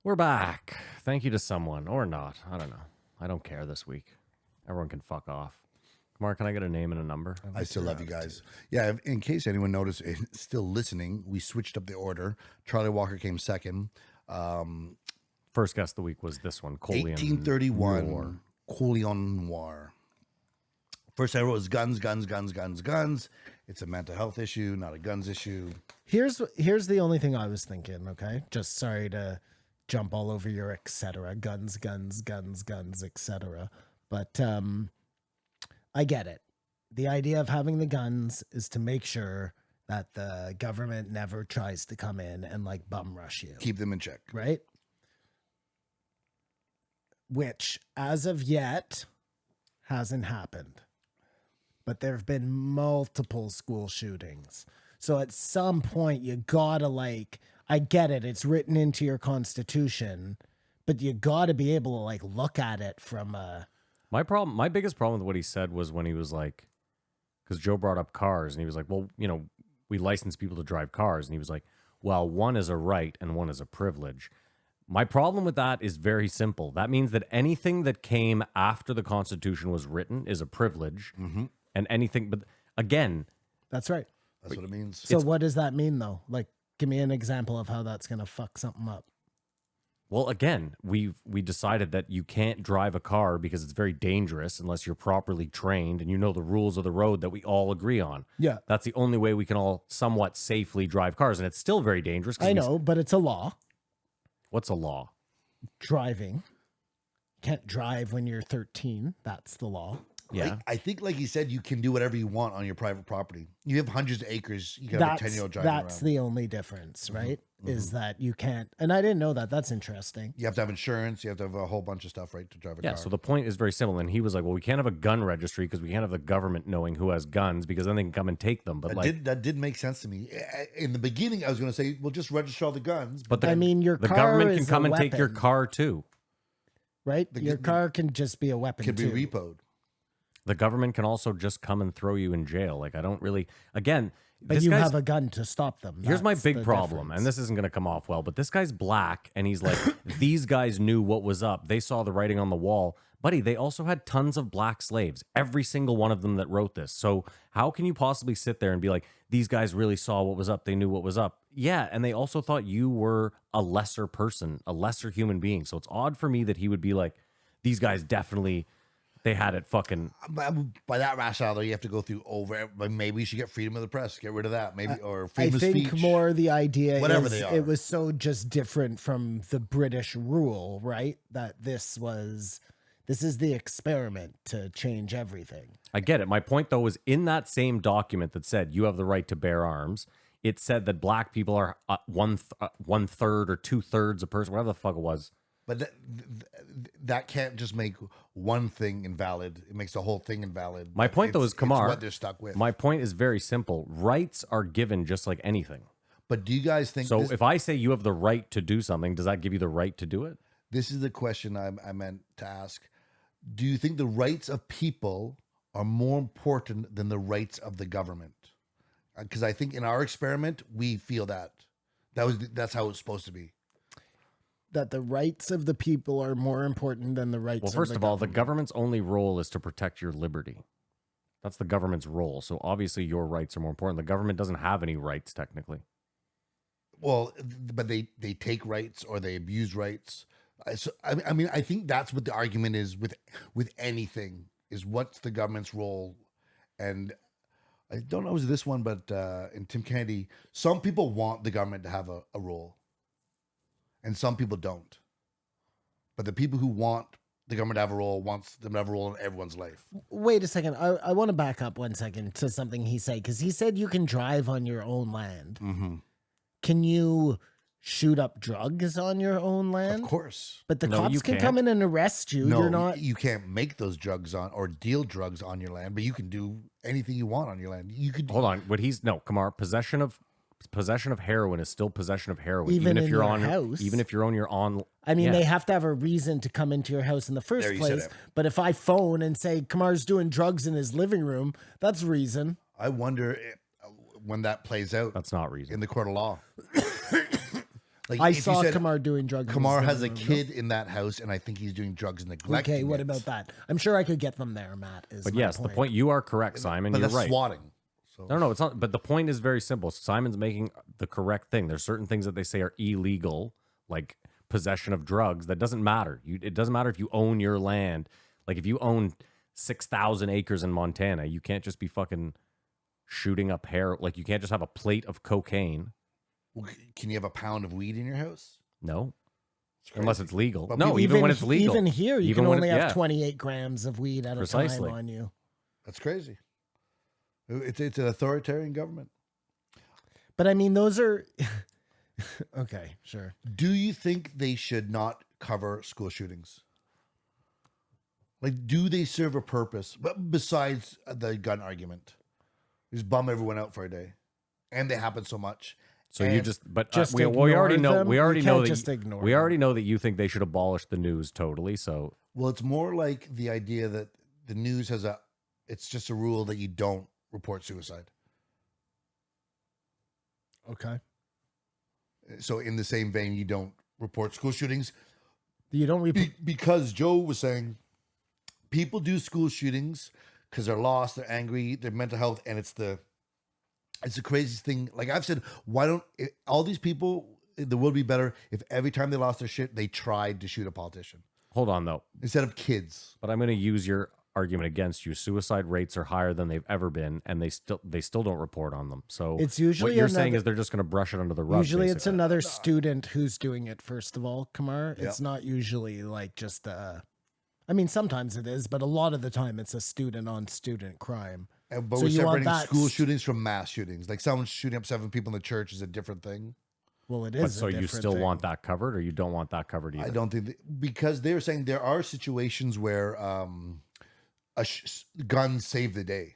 We're back. Thank you to someone or not. I don't know. I don't care this week. Everyone can fuck off. Mark, can I get a name and a number? I still love you guys. Yeah, in case anyone noticed, still listening, we switched up the order. Charlie Walker came second. First guest of the week was this one, Colion. 1831, Colion Noir. First I wrote was guns, guns, guns, guns, guns. It's a mental health issue, not a guns issue. Here's the only thing I was thinking, okay? Just sorry to jump all over your etc. Guns, guns, guns, guns, etc. But I get it. The idea of having the guns is to make sure that the government never tries to come in and like bum rush you. Keep them in check. Right? Which, as of yet, hasn't happened. But there have been multiple school shootings. So at some point, you gotta I get it. It's written into your constitution, but you gotta be able to look at it from a... My biggest problem with what he said was when he was like, because Joe brought up cars and he was like, well, we license people to drive cars. And he was like, well, one is a right and one is a privilege. My problem with that is very simple. That means that anything that came after the Constitution was written is a privilege. Mm-hmm. And anything, but again... That's right. That's what it means. So what does that mean, though? Give me an example of how that's going to fuck something up. Well, again, we decided that you can't drive a car because it's very dangerous unless you're properly trained and you know the rules of the road that we all agree on. Yeah. That's the only way we can all somewhat safely drive cars, and it's still very dangerous. I know, but it's a law. What's a law? Driving. Can't drive when you're 13. That's the law. Yeah. I think, like he said, you can do whatever you want on your private property. You have hundreds of acres. You can have a 10-year-old driving That's around. the only difference, right? Mm-hmm. Is that you can't... And I didn't know that. That's interesting. You have to have insurance. You have to have a whole bunch of stuff, right, to drive a car. Yeah, so the point is very simple. And he was like, well, we can't have a gun registry because we can't have the government knowing who has guns because then they can come and take them. But that did make sense to me. In the beginning, I was going to say, well, just register all the guns. But your the car government can is come a and take your weapon, car too. right? Your car can just be a weapon Can too. be repoed. The government can also just come and throw you in jail. I don't really... Again... But you have a gun to stop them. Here's my That's big the problem, difference. and this isn't going to come off well, but this guy's black, and he's like, these guys knew what was up. They saw the writing on the wall. Buddy, they also had tons of black slaves, every single one of them that wrote this. So how can you possibly sit there and be like, these guys really saw what was up. They knew what was up. Yeah, and they also thought you were a lesser person, a lesser human being. So it's odd for me that he would be like, these guys definitely... They had it fucking... By that rationale, though, you have to go through over... Maybe we should get freedom of the press. Get rid of that. Maybe or freedom of speech. I think more the idea whatever is they are. It was so just different from the British rule, right? That this is the experiment to change everything. I get it. My point, though, was in that same document that said you have the right to bear arms, it said that black people are one third or 2/3 a person, whatever the fuck it was. But that can't just make one thing invalid. It makes the whole thing invalid. My point, though, is Kamar. It's what they're stuck with. My point is very simple. Rights are given just like anything. But do you guys think... So if I say you have the right to do something, does that give you the right to do it? This is the question I meant to ask. Do you think the rights of people are more important than the rights of the government? Because I think in our experiment, we feel that. That's how it's supposed to be. That the rights of the people are more important than the rights Well, of first the of all, the government. government's only role is to protect your liberty. That's the government's role. So obviously your rights are more important. The government doesn't have any rights technically. Well, but they take rights or they abuse rights. I mean, I think that's what the argument is with anything, is what's the government's role. And I don't know if it was this one, but in Tim Kennedy, some people want the government to have a role. And some people don't. But the people who want the government to have a role wants them to have a role in everyone's life. Wait a second. I want to back up 1 second to something he said, because he said you can drive on your own land. Mm-hmm. Can you shoot up drugs on your own land? Of course. But the No, you cops can can't. come in and arrest you. No, You're not... you can't make those drugs on or deal drugs on your land, but you can do anything you want on your land. You could Hold on. Kamar, possession of heroin is still possession of heroin. Even if in you're your on house? Even if you're on your own... I mean, Yeah. they have to have a reason to come into your house in the first There, you said place. it. But if I phone and say Kamar's doing drugs in his living room, that's reason. I wonder when that plays out That's not reason. in the court of law. Like I if you saw said Kamar doing drugs. in his Kamar living has a room. kid in that house, and I think he's doing drugs and neglecting. Okay, what it. about that? I'm sure I could get them there, Matt. Is But my yes, the point, you are correct, Simon. But You're that's right. swatting. So No, it's not. But the point is very simple. Simon's making the correct thing. There's certain things that they say are illegal, like possession of drugs. That doesn't matter. It doesn't matter if you own your land. Like if you own 6,000 acres in Montana, you can't just be fucking shooting up hair. Like you can't just have a plate of cocaine. Well, can you have a pound of weed in your house? No, It's unless crazy. it's legal. But No, people- even when it's legal. Even here, you Even can when only it- have yeah. 28 grams of weed at Precisely. a time on you. That's crazy. It's an authoritarian government. But I mean, those are okay. Sure. Do you think they should not cover school shootings? Like, do they serve a purpose? But besides the gun argument, just bum everyone out for a day, and they happen so much. So you And just, but Just we already ignore know. them? We You already know can't that. just ignore we them. already know that you think they should abolish the news totally. So Well, it's more like the idea that the news has it's just a rule that you don't report suicide. Okay. So in the same vein, you don't report school shootings You don't because Joe was saying people do school shootings because they're lost, they're angry, their mental health, and it's the craziest thing. Like I've said, why don't all these people? The world would be better if every time they lost their shit, they tried to shoot a politician hold on though. instead of kids. But I'm going to use your argument against you. Suicide rates are higher than they've ever been, and they still don't report on them. So It's usually what you're saying another- is they're just going to brush it under the rug. Usually it's basically. another student who's doing it, first of all, Kamar. Yeah. It's not usually like just I mean, sometimes it is, but a lot of the time it's a student on student crime. But So we're you want separating that school shootings from mass shootings. Like someone shooting up 7 people in the church is a different thing. Well, it is. But a so you different still thing. want that covered, or you don't want that covered either? I don't think because they were saying there are situations where guns save the day,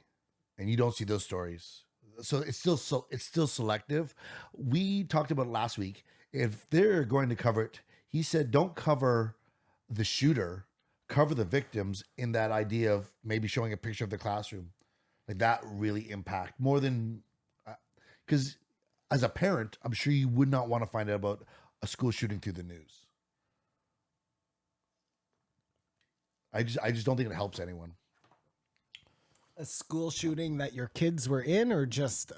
and you don't see those stories. So it's still selective. We talked about it last week. If they're going to cover it, he said, don't cover the shooter, cover the victims. In that idea of maybe showing a picture of the classroom, like that really impact more than because. As a parent, I'm sure you would not want to find out about a school shooting through the news. I just don't think it helps anyone. A school shooting that your kids were in, or just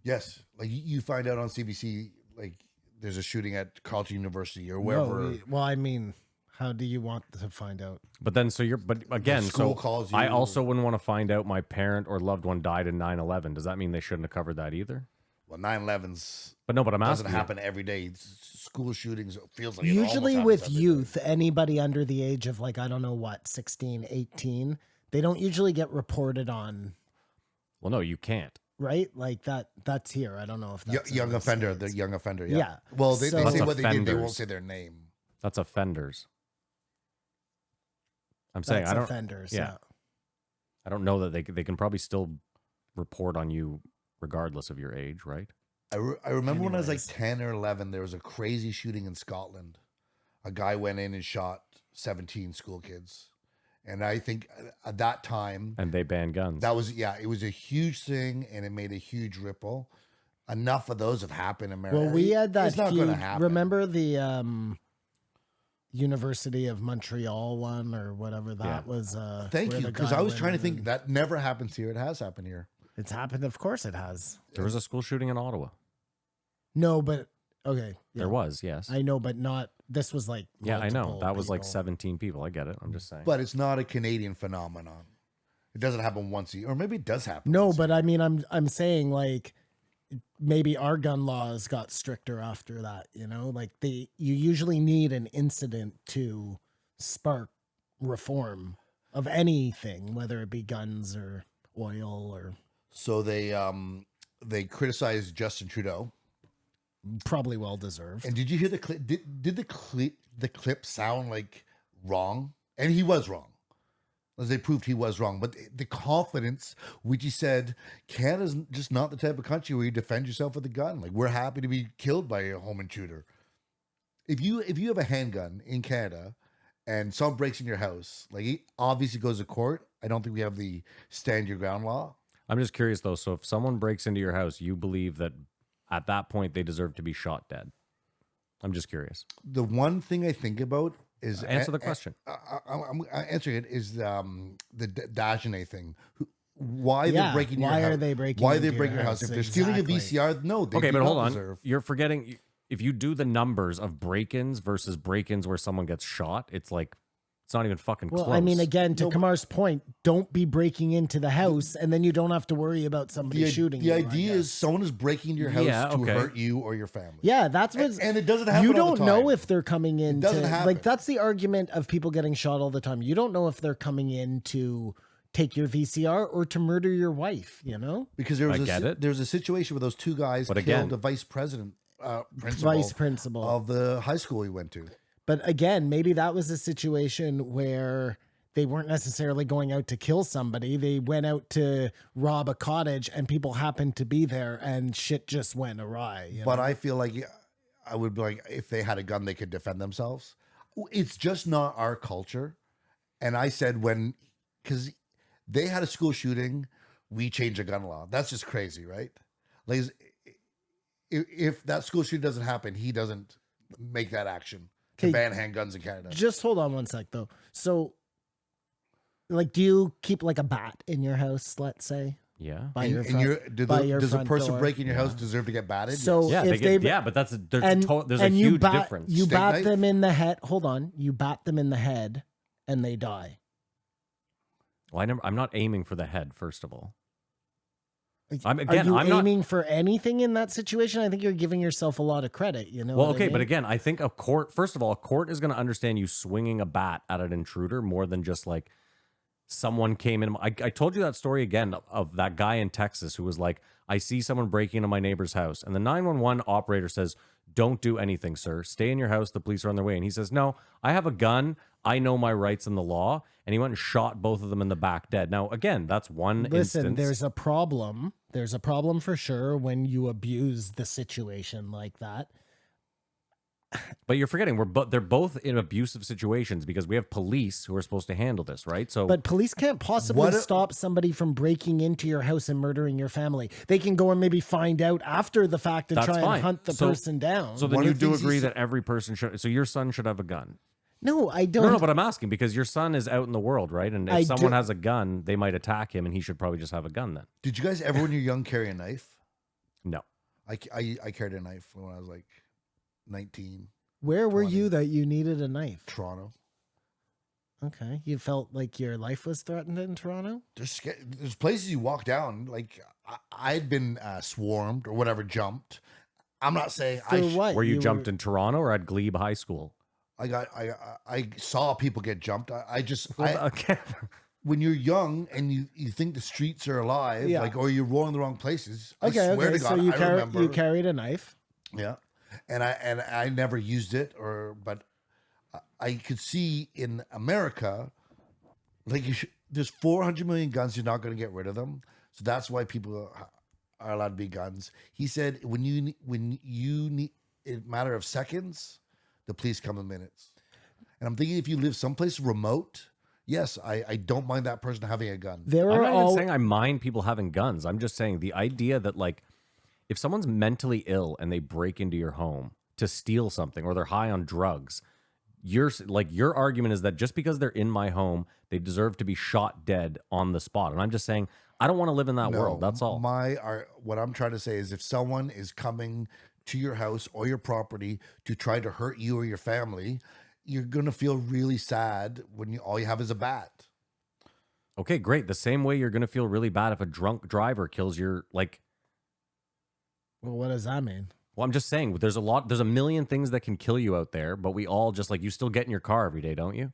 Yes, like you find out on CBC, like there's a shooting at Carleton University or no, wherever. well, I mean, how do you want to find out? But then, but again, school so calls I you. also wouldn't want to find out my parent or loved one died in 9/11. Does that mean they shouldn't have covered that either? Well, 9/11's But no, but I'm doesn't asking you. happen every day. School shootings feels like it almost Usually happens with every day. youth, anybody under the age of like, I don't know what, 16, 18, they don't usually get reported on, Well, no, you can't. right? Like that's here. I don't know if that's young in the offender, States. the young offender. Yeah. Yeah. Well, they So- say That's what they did. They won't offenders. say their name. That's offenders. I'm saying That's I don't. offenders. yeah. Yeah. I don't know that they can probably still report on you regardless of your age, right? I remember when I was like Anyways. 10 or 11, there was a crazy shooting in Scotland. A guy went in and shot 17 school kids. And I think at that time, And they ban guns. that was, it was a huge thing and it made a huge ripple. Enough of those have happened in America. Well, we had that It's not going to huge, happen. remember the University of Montreal one or whatever that Yeah. was? Thank where you. the Because guy I was went trying to in think and- that never happens here. It has happened here. It's happened. Of course it has. There was a school shooting in Ottawa. No, but okay. Yeah. There was, yes. I know, but not, this was like, Yeah, I know. multiple That was like people. 17 people. I get it. I'm just saying. But it's not a Canadian phenomenon. It doesn't happen once a year. Or maybe it does happen. No, once a but year. I mean, I'm saying like maybe our gun laws got stricter after that. You know, like you usually need an incident to spark reform of anything, whether it be guns or oil or So they criticized Justin Trudeau. probably well deserved. And did you hear the clip? Did the clip sound like wrong? And he was wrong. As they proved he was wrong. But the confidence, which he said, Canada's just not the type of country where you defend yourself with a gun. Like, we're happy to be killed by a home intruder. If you have a handgun in Canada and someone breaks in your house, like he obviously goes to court. I don't think we have the stand your ground law. I'm just curious though. So if someone breaks into your house, you believe that at that point they deserve to be shot dead? I'm just curious. The one thing I think about is Answer the question. I'm answering it is the Dagenet thing. Why Yeah, they're breaking your why house? are they breaking Why into they break your your house? house? If they're stealing a Exactly. VCR, no, they Okay, do but hold not on. deserve. You're forgetting if you do the numbers of break-ins versus break-ins where someone gets shot, it's like it's not even fucking Well, close. I mean, again, to No, but- Kamar's point, don't be breaking into the house, and then you don't have to worry about somebody shooting The you. I idea is guess. someone is breaking into your house Yeah, to okay. hurt you or your family. Yeah, that's what. And it doesn't happen You all the don't know time. if they're coming in. doesn't to, happen. Like that's the argument of people getting shot all the time. You don't know if they're coming in to take your VCR or to murder your wife. You know, Because there was I get it. there was a situation where those two guys But killed again- the vice principal vice principal. of the high school we went to. But again, maybe that was a situation where they weren't necessarily going out to kill somebody. They went out to rob a cottage and people happened to be there and shit just went awry. You But know? I feel like I would be like, if they had a gun, they could defend themselves. It's just not our culture. And I said because they had a school shooting, we changed a gun law. That's just crazy, right? Like, if that school shooting doesn't happen, he doesn't make that action to Okay. ban handguns in Canada. Just hold on one sec though. So like do you keep like a bat in your house, let's say? yeah. By And- your and front, you're- by your does a front person door? breaking your house deserve to get batted? So Yeah, if they get, they yeah, but there's and a you huge bat, difference. You Steak bat knife? them in the head. Hold on. You bat them in the head and they die. Well, I'm not aiming for the head, first of all. I'm Are you not aiming for anything in that situation? I think you're giving yourself a lot of credit. You know. well, what I okay, but mean? again, I think a court, first of all, a court is going to understand you swinging a bat at an intruder more than just like someone came in. I told you that story again of that guy in Texas who was like, I see someone breaking into my neighbor's house. And the 911 operator says, don't do anything, sir. Stay in your house. The police are on their way. And he says, no, I have a gun. I know my rights in the law. And he went and shot both of them in the back dead. Now, again, that's one Listen, instance. there's a problem. There's a problem for sure when you abuse the situation like that. But you're forgetting they're both in abusive situations because we have police who are supposed to handle this, right? So But police can't possibly What if- stop somebody from breaking into your house and murdering your family. They can go and maybe find out after the fact and That's try fine. and hunt the So- person down. so then One you of the do things he agree said- that every person should. So your son should have a gun. no, I don't. No, but I'm asking because your son is out in the world, right? And if I someone do- has a gun, they might attack him, and he should probably just have a gun then. Did you guys ever, when you're young, carry a knife? No. I carried a knife when I was like 19, Where were 20. you that you needed a knife? Toronto. Okay. You felt like your life was threatened in Toronto? There's places you walk down, like I'd been swarmed or whatever, jumped. I'm not saying For what? Where you jumped in Toronto or at Glebe High School? I saw people get jumped. Okay. When you're young and you think the streets are alive, Yeah. or you're rolling the wrong places. Okay, I swear okay. to So God, you, I remember. you carried a knife. Yeah, and I never used it, but I could see in America, like there's 400 million guns. You're not going to get rid of them, so that's why people are allowed to be guns. He said when you need in a matter of seconds, the police come in minutes. And I'm thinking if you live someplace remote, yes, I don't mind that person having a gun. There I'm are not even all saying I mind people having guns. I'm just saying the idea that like if someone's mentally ill and they break into your home to steal something or they're high on drugs, your argument is that just because they're in my home, they deserve to be shot dead on the spot. And I'm just saying I don't want to live in that world. That's all. What I'm trying to say is if someone is coming to your house or your property to try to hurt you or your family, you're gonna feel really sad when all you have is a bat. Okay, great. The same way you're gonna feel really bad if a drunk driver kills your like. Well, what does that mean? Well, I'm just saying there's a million things that can kill you out there, but we all just like you still get in your car every day, don't you?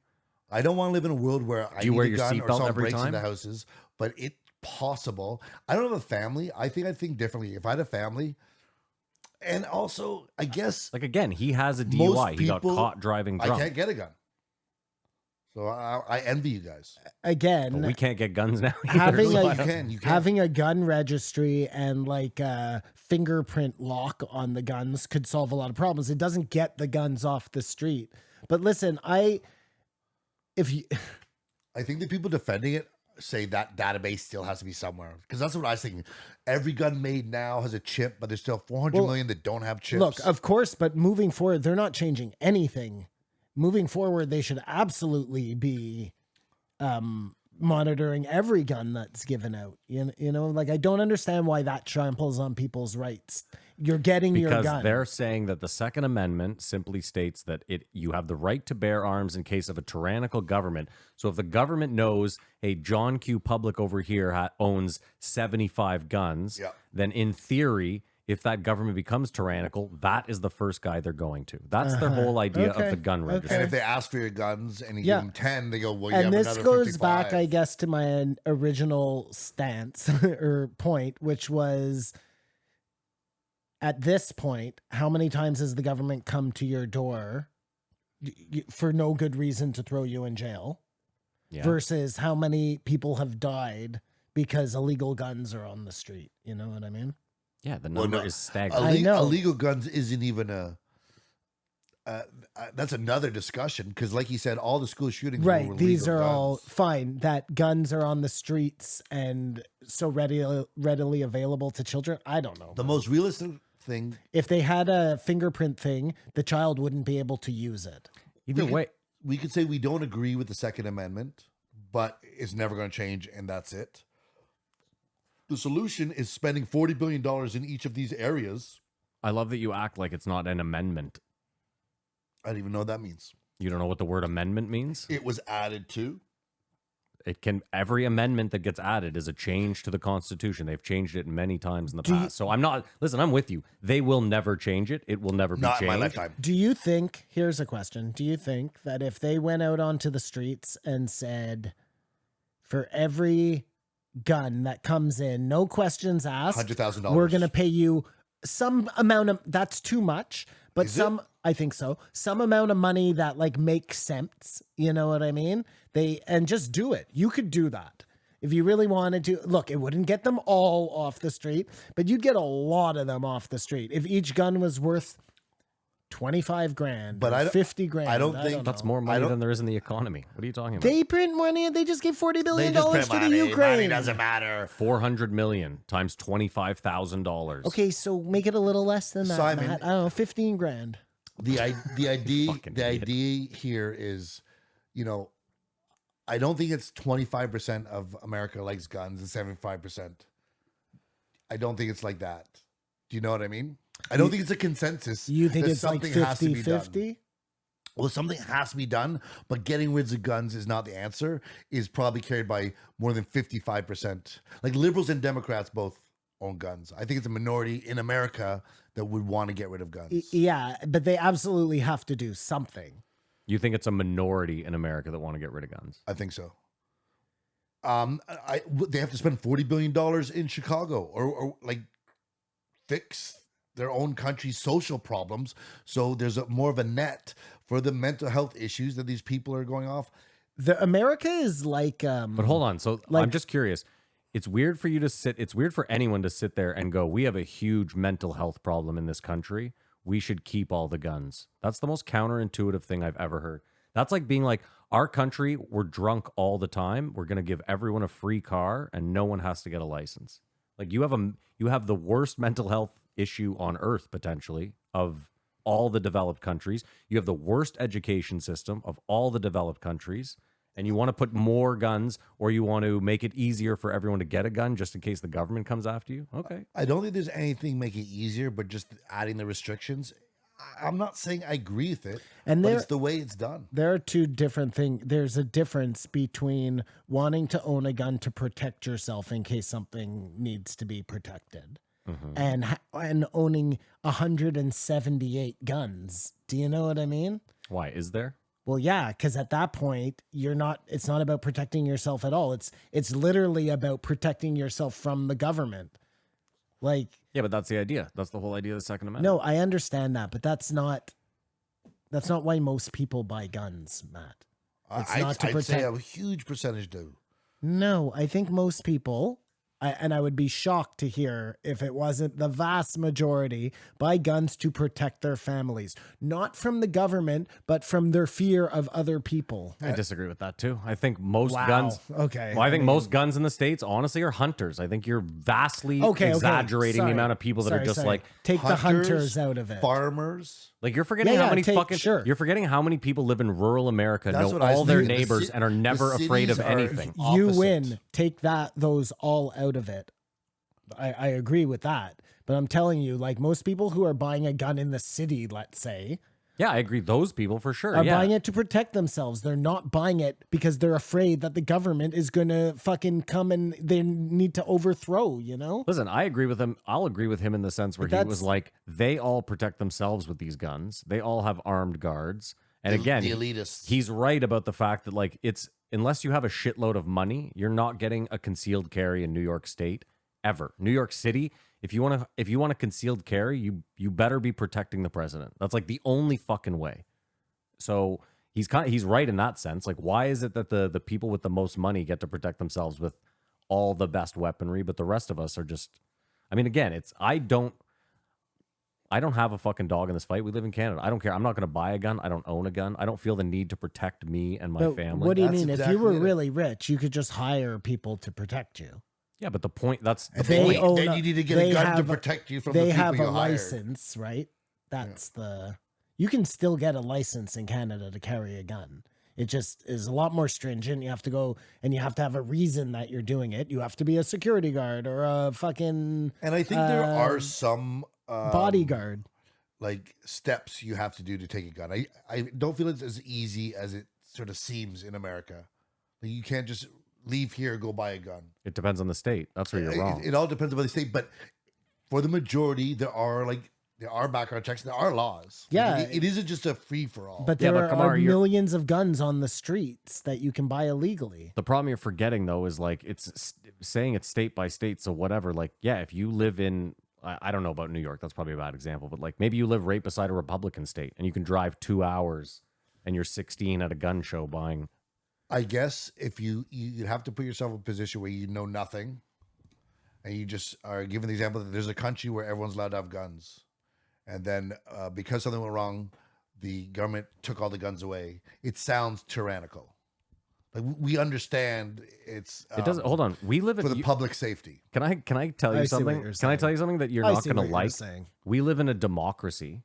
I don't want to live in a world where I Do you need wear a your gun or seatbelt someone every breaks time? into houses, but it's possible. I don't have a family. I think differently. If I had a family, and also I guess Like again, he has a most DUI. He got people- caught driving I drunk. can't get a gun. So I envy you guys. Again, But we can't get guns now. either, Having so a- I don't- You can. having a gun registry and like a fingerprint lock on the guns could solve a lot of problems. It doesn't get the guns off the street. But listen, I think the people defending it say that database still has to be somewhere, because that's what I was thinking. Every gun made now has a chip, but there's still 400 million that don't have chips. Look, of course, but moving forward, they're not changing anything. Moving forward, they should absolutely be monitoring every gun that's given out. You know, like I don't understand why that tramples on people's rights. You're getting your Because gun. they're saying that the Second Amendment simply states that you have the right to bear arms in case of a tyrannical government. So if the government knows, hey, John Q. Public over here owns 75 guns, Yeah. then in theory, if that government becomes tyrannical, that is the first guy they're going to. That's their whole idea Okay. of the gun Okay. registry. And if they ask for your guns and you Yeah. give them 10, they go, well, you And have this another goes 55. back, I guess, to my original stance or point, which was at this point, how many times has the government come to your door for no good reason to throw you in jail Yeah. versus how many people have died because illegal guns are on the street? You know what I mean? Yeah, the Well, number no, is staggering. I know. Illegal guns isn't even that's another discussion, because like you said, all the school shootings Right. were These legal are all guns. fine. That guns are on the streets and so readily available to children. I don't know. The most realistic thing, If they had a fingerprint thing, the child wouldn't be able to use it. Either way, we could say we don't agree with the Second Amendment, but it's never going to change, and that's it. The solution is spending $40 billion in each of these areas. I love that you act like it's not an amendment. I don't even know what that means. You don't know what the word amendment means? It was added to. Every amendment that gets added is a change to the Constitution. They've changed it many times in the Do you- past. So I'm with you. They will never change it. It will never be Not in changed. my lifetime. Do you think, here's a question. Do you think that if they went out onto the streets and said, for every gun that comes in, no questions asked, $100,000. we're going to pay you some amount of, that's too much, but Is it? I think so, some amount of money that like makes sense. You know what I mean? And just do it. You could do that. If you really wanted to, look, it wouldn't get them all off the street, but you'd get a lot of them off the street. If each gun was worth 25 grand, But or I don't- 50 grand. I don't think That's know. more money don't- than there is in the economy. What are you talking about? They print money and they just give $40 They billion just to print the money. Ukraine. Money doesn't matter. 400 million times $25,000. Okay, so make it a little less than that, Simon, Matt. I don't know, 15 grand. The idea Fucking the idiot. idea here is, I don't think it's 25% of America likes guns and 75%. I don't think it's like that. Do you know what I mean? I don't think it's a consensus. You think that it's like something has to be done. 50-50? Well, something has to be done, but getting rid of guns is not the answer. Is probably carried by more than 55%. Like liberals and Democrats both own guns. I think it's a minority in America that would want to get rid of guns. Yeah, but they absolutely have to do something. You think it's a minority in America that want to get rid of guns? I think so. They have to spend $40 billion in Chicago or like fix their own country's social problems. So there's more of a net for the mental health issues that these people are going off. America is like But hold on. So Like- I'm just curious. It's weird for you to it's weird for anyone to sit there and go, we have a huge mental health problem in this country. We should keep all the guns. That's the most counterintuitive thing I've ever heard. That's like being like, our country, we're drunk all the time. We're going to give everyone a free car and no one has to get a license. Like you have the worst mental health issue on earth, potentially, of all the developed countries. You have the worst education system of all the developed countries. And you want to put more guns, or you want to make it easier for everyone to get a gun just in case the government comes after you? Okay. I don't think there's anything make it easier, but just adding the restrictions. I'm not saying I agree with it, And but there- it's the way it's done. there are two different things. There's a difference between wanting to own a gun to protect yourself in case something needs to be protected, and owning 178 guns. Do you know what I mean? Why? Is there? Well, yeah, because at that point, it's not about protecting yourself at all. It's literally about protecting yourself from the government. Like, Yeah, but that's the idea. That's the whole idea of the Second Amendment. no, I understand that, but that's not why most people buy guns, Matt. It's not to I'd say protect. a huge percentage do. No, I think most people, And I would be shocked to hear if it wasn't the vast majority buy guns to protect their families, not from the government, but from their fear of other people. I disagree with that too. I think most Wow. guns. Okay. Well, I think mean- most guns in the States, honestly, are hunters. I think you're vastly Okay, exaggerating sorry. the amount of people that are Sorry, just sorry. like take the hunters out of it. farmers. Like you're forgetting Yeah, how yeah, many take- sure. you're forgetting how many people live in rural America, That's know what I all was their thinking. The neighbors, ci- and are the never afraid of cities are- anything. You opposite. win. Take those all out of it. I agree with that. But I'm telling you, like most people who are buying a gun in the city, let's say, Yeah, I agree. Those people for sure. are Yeah. buying it to protect themselves. They're not buying it because they're afraid that the government is going to fucking come and they need to overthrow, you know? Listen, I agree with him. I'll agree with him in the sense where But he was that's- like, they all protect themselves with these guns. They all have armed guards. And The- again, the elitists. he's right about the fact that like it's unless you have a shitload of money, you're not getting a concealed carry in New York State ever. New York City, if you want a concealed carry, you better be protecting the president. That's like the only fucking way. So he's right in that sense. Like, why is it that the people with the most money get to protect themselves with all the best weaponry, but the rest of us are just? I mean, again, I don't have a fucking dog in this fight. We live in Canada. I don't care. I'm not going to buy a gun. I don't own a gun. I don't feel the need to protect me and my But family. what do you That's mean? If exactly you were it. really rich, you could just hire people to protect you. Yeah, but the point that's the They point. own Then a- you need to get they a gun to have- protect you from They the people have you a hired. license, right? That's you can still get a license in Canada to carry a gun. It just is a lot more stringent. You have to go and you have to have a reason that you're doing it. You have to be a security guard or a fucking And I think there are some bodyguard. like steps you have to do to take a gun. I don't feel it's as easy as it sort of seems in America. Like you can't just leave here and go buy a gun. It depends on the state. That's where you're wrong. It all depends on the state, but for the majority, there are background checks, there are laws. Yeah. Like, it isn't just a free for all. But Yeah, there but are Kamar, you're- millions of guns on the streets that you can buy illegally. The problem you're forgetting though is like saying it's state by state. So whatever, like yeah, if you live in I don't know about New York, that's probably a bad example, but like maybe you live right beside a Republican state and you can drive 2 hours and you're 16 at a gun show buying. I guess if you have to put yourself in a position where you know nothing, and you just are given the example that there's a country where everyone's allowed to have guns, and then because something went wrong, the government took all the guns away. It sounds tyrannical. Like we understand it's It doesn't. Hold on, we live in. for the public safety. Can I tell I you see what something? you're Can I saying. tell you something that you're I not see going to what you're like? saying. We live in a democracy.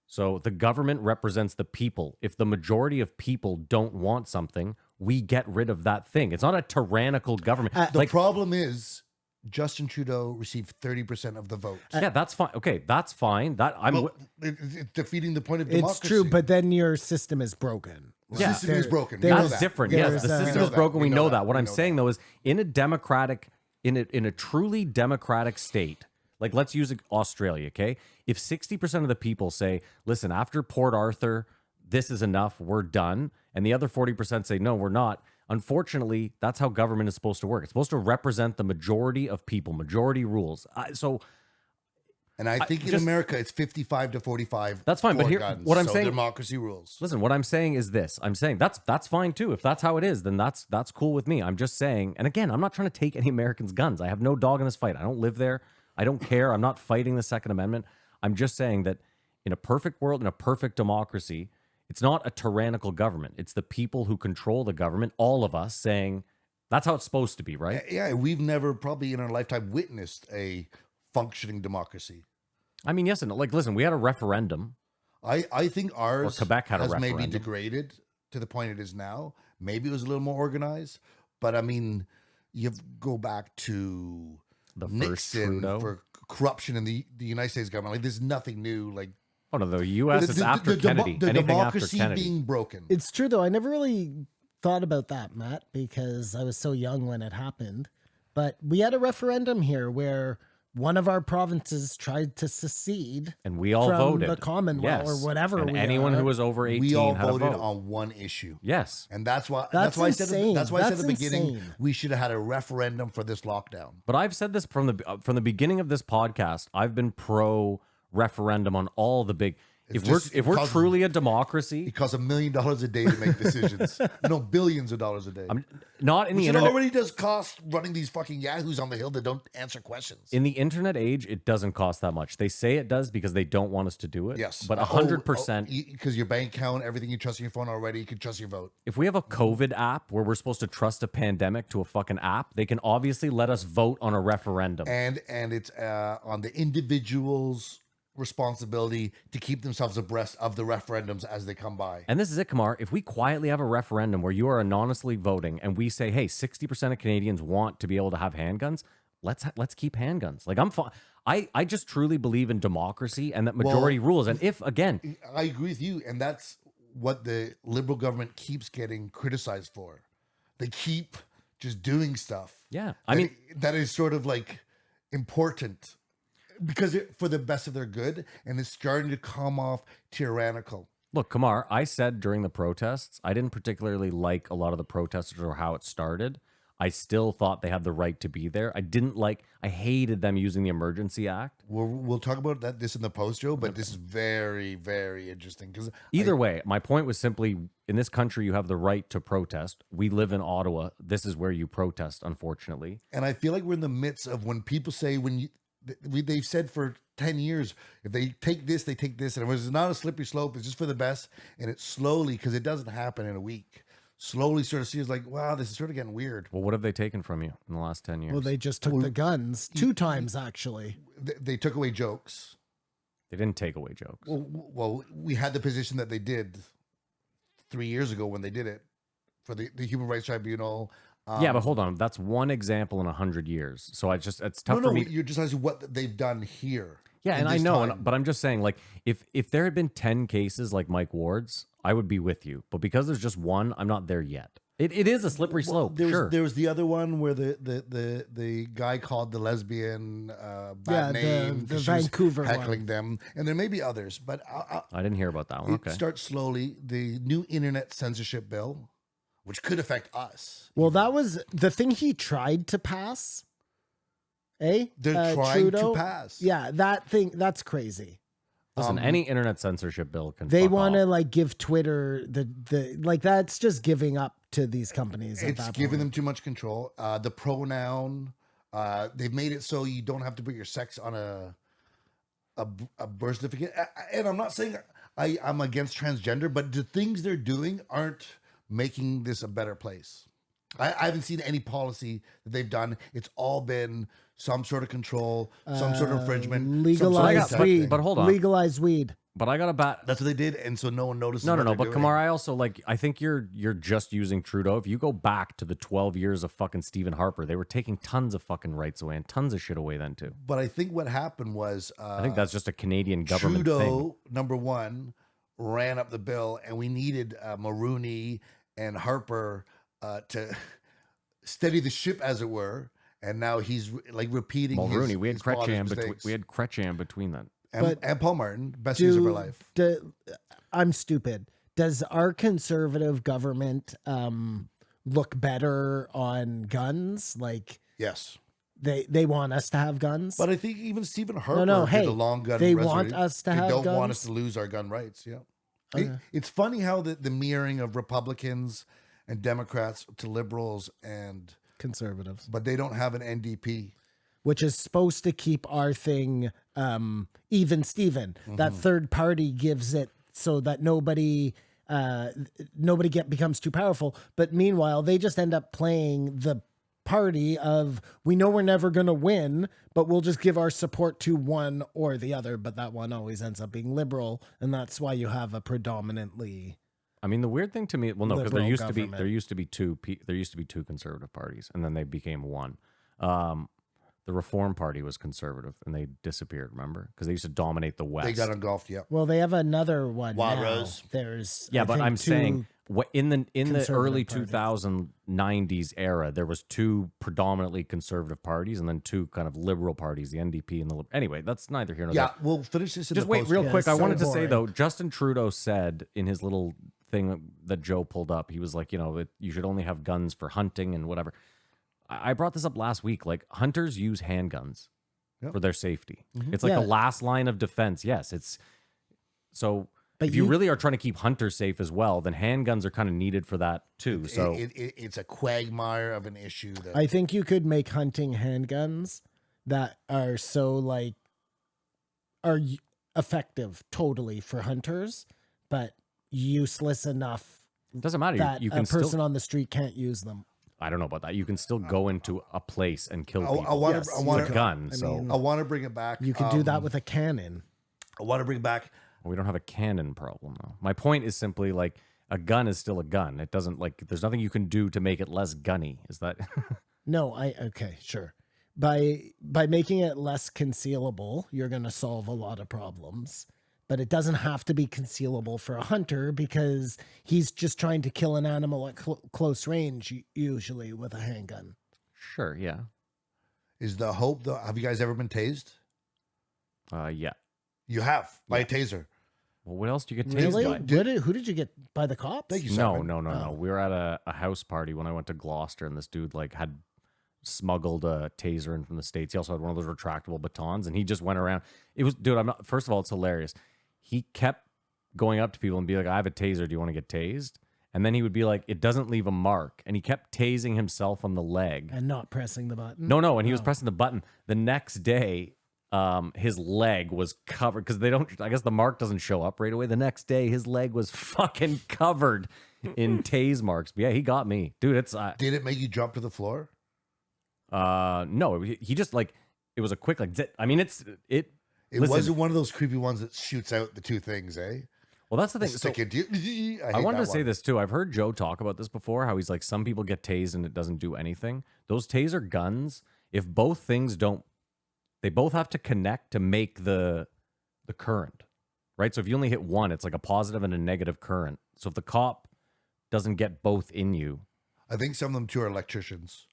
So the government represents the people. If the majority of people don't want something, we get rid of that thing. It's not a tyrannical government. The like, problem is Justin Trudeau received 30% of the vote. yeah, that's fine. Okay, that's fine. That I'm. Well, it's defeating the point of It's democracy. true, but then your system is broken. the yeah. system is broken. We there know is- That's that. different. We know Yes, that. the We system know is broken. We know that. What We I'm know saying though is in a democratic, in a truly democratic state, like let's use Australia, okay? If 60% of the people say, listen, after Port Arthur, this is enough, we're done, and the other 40% say, no, we're not. Unfortunately, that's how government is supposed to work. It's supposed to represent the majority of people, majority rules. And I think in just- America, it's 55 to 45. That's fine, but for here- guns, what I'm so saying- democracy rules. Listen, what I'm saying is this. I'm saying that's fine too. If that's how it is, then that's cool with me. I'm just saying, and again, I'm not trying to take any Americans' guns. I have no dog in this fight. I don't live there. I don't care. I'm not fighting the Second Amendment. I'm just saying that in a perfect world, in a perfect democracy, it's not a tyrannical government. It's the people who control the government, all of us saying that's how it's supposed to be, right? Yeah, we've never probably in our lifetime witnessed a functioning democracy. I mean, yes and no. Like, listen, we had a referendum. I think ours Quebec had a has maybe referendum. degraded to the point it is now. Maybe it was a little more organized, but I mean, you have go back to The first Nixon Trudeau. for corruption in the United States government. Like, there's nothing new. Like, Oh no, the U.S. is after the Kennedy. the Anything after democracy Kennedy. being broken. It's true though. I never really thought about that, Matt, because I was so young when it happened. But we had a referendum here where one of our provinces tried to secede, And we all from voted. the Commonwealth or whatever And we anyone are. who was over 18 we all had a voted vote. on one issue. Yes. And that's why That's why I said insane. that's why I said at the That's beginning insane. we should have had a referendum for this lockdown. But I've said this from the beginning of this podcast. I've been pro referendum on all the big. If we're truly a democracy, it costs $1 million a day to make decisions. No, billions of dollars a day. not in the Which it internet. already does cost running these fucking yahoos on the hill that don't answer questions. In the internet age, it doesn't cost that much. They say it does because they don't want us to do it. Yes, But 100%. because your bank account, everything you trust in your phone already, you can trust your vote. If we have a COVID app where we're supposed to trust a pandemic to a fucking app, they can obviously let us vote on a referendum. And it's on the individual's responsibility to keep themselves abreast of the referendums as they come by. And this is it, Kamar. If we quietly have a referendum where you are anonymously voting and we say, hey, 60% of Canadians want to be able to have handguns, let's keep handguns. Like, I'm fine. I just truly believe in democracy and that majority rules. And if, again, I agree with you. And that's what the Liberal government keeps getting criticized for. They keep just doing stuff. yeah, I mean, that is sort of like important because for the best of their good, and it's starting to come off tyrannical. look, Kamar, I said during the protests, I didn't particularly like a lot of the protesters or how it started. I still thought they had the right to be there. I hated them using the Emergency Act. We'll talk about this in the post, Joe, but this is very, very interesting because Either way, my point was simply, in this country, you have the right to protest. We live in Ottawa. This is where you protest, unfortunately. and I feel like we're in the midst of when people say they've said for 10 years, if they take this, they take this, and it's not a slippery slope. It's just for the best, and it's slowly, because it doesn't happen in a week. Slowly sort of seems like, wow, this is sort of getting weird. Well, what have they taken from you in the last 10 years? Well, they just took the guns 2 times, actually. They took away jokes. They didn't take away jokes. Well, we had the position that they did 3 years ago when they did it for the Human Rights Tribunal. Yeah, but hold on. That's one example in 100 years. So it's tough for me. You're just asking what they've done here. Yeah, in and I this know, time. but I'm just saying, like, if there had been 10 cases like Mike Ward's, I would be with you. But because there's just one, I'm not there yet. It is a slippery slope, sure. There was the other one where the guy called the lesbian bad name. the 'cause she was Vancouver heckling them, and there may be others, but I didn't hear about that one. it Okay. starts slowly. The new internet censorship bill, which could affect us. Well, that was the thing he tried to pass. They're trying Trudeau? to pass. Yeah, that thing, that's crazy. Listen, any internet censorship bill can They fuck want to off. like give Twitter the like that's just giving up to these companies. At It's that giving point. them too much control. The pronoun, they've made it so you don't have to put your sex on a birth certificate. And I'm not saying I'm against transgender, but the things they're doing aren't making this a better place. I haven't seen any policy that they've done. It's all been some sort of control, some sort of infringement. some sort of Legalize attack. weed. but hold on. Legalize weed. But I got a bat. That's what they did, and so no one notices. No. what they're But doing. Kamar, I also I think you're just using Trudeau. If you go back to the 12 years of fucking Stephen Harper, they were taking tons of fucking rights away and tons of shit away then too. But I think what happened was I think that's just a Canadian government Trudeau, thing. number one, ran up the bill, and we needed Mulroney and Harper to steady the ship, as it were. And now he's like repeating. Mulroney, his, we had his father's Chrétien mistakes. we had Chrétien between then. and Paul Martin, best years of our life. I'm stupid. Does our conservative government look better on guns? Like Yes, they want us to have guns? but I think even Stephen Harper no, did hey, a long gun. they reservation. want us to They have don't want us guns? to lose our gun rights. Yeah, Okay. it's funny how the mirroring of Republicans and Democrats to liberals, Conservatives. but they don't have an NDP. Which is supposed to keep our thing even Steven. That third party gives it so that nobody becomes too powerful. But meanwhile, they just end up playing the party of, we know we're never going to win, but we'll just give our support to one or the other. But that one always ends up being liberal. And that's why you have a predominantly... I mean, the weird thing to me, well, no, because Liberal there used to be two conservative parties, and then they became one. The Reform Party was conservative, and they disappeared. Remember, because they used to dominate the West. They got engulfed. Yeah. Well, they have another one Wild now. Rose. There's Yeah, I but think, I'm saying in the conservative early parties. 2090s era, there was two predominantly conservative parties, and then two kind of liberal parties, the NDP and the anyway. That's neither here nor Yeah, there. we'll finish this in Just the wait, post. real Yeah, quick. it's I so wanted to say boring. though, Justin Trudeau said in his little thing that Joe pulled up, he was like, you should only have guns for hunting and whatever. I brought this up last week. Like, hunters use handguns Yep. for their safety. It's like Yeah. the last line of defense. Yes, So But if you you- really are trying to keep hunters safe as well, then handguns are kind of needed for that too. So It's a quagmire of an issue that I think you could make hunting handguns that are so like effective totally for hunters, but useless enough it doesn't matter. that You a can person still. on the street can't use them. I don't know about that. You can still go into a place and kill people. I want Yes, to I you want It's a to gun. I So mean- I want to bring it back. You could do that with a cannon. I want to bring back. we don't have a cannon problem though. My point is simply like a gun is still a gun. It doesn't like there's nothing you can do to make it less gunny. Is that No, okay, sure. By making it less concealable, you're going to solve a lot of problems. But it doesn't have to be concealable for a hunter because he's just trying to kill an animal at close range, usually with a handgun. sure? Yeah. Is the hope though? Have you guys ever been tased? Yeah. You have by a taser. Well, what else do you get tased Really? by? Who did you get by the cops? Thank you, No, Simon. no. Oh. We were at a house party when I went to Gloucester, and this dude like had smuggled a taser in from the States. He also had one of those retractable batons, and he just went around. It was, dude. I'm not. First of all, it's hilarious. He kept going up to people and be like, "I have a taser. Do you want to get tased?" And then he would be like, "It doesn't leave a mark," and he kept tasing himself on the leg. And not pressing the button. No, and he was Oh. pressing the button. The next day, his leg was covered because they don't. I guess the mark doesn't show up right away. The next day, his leg was fucking covered in tase marks. But yeah, he got me, dude. It's Did it make you jump to the floor? no, he just like it was a quick like. I mean, it. It Listen. wasn't one of those creepy ones that shoots out the two things, eh? Well, that's the thing. So, Stick it to you. I hate wanted that to say one. this too. I've heard Joe talk about this before. How he's like, some people get tased and it doesn't do anything. Those taser guns, if both things don't, they both have to connect to make the current, right? So if you only hit one, it's like a positive and a negative current. So if the cop doesn't get both in you, I think some of them too are electricians.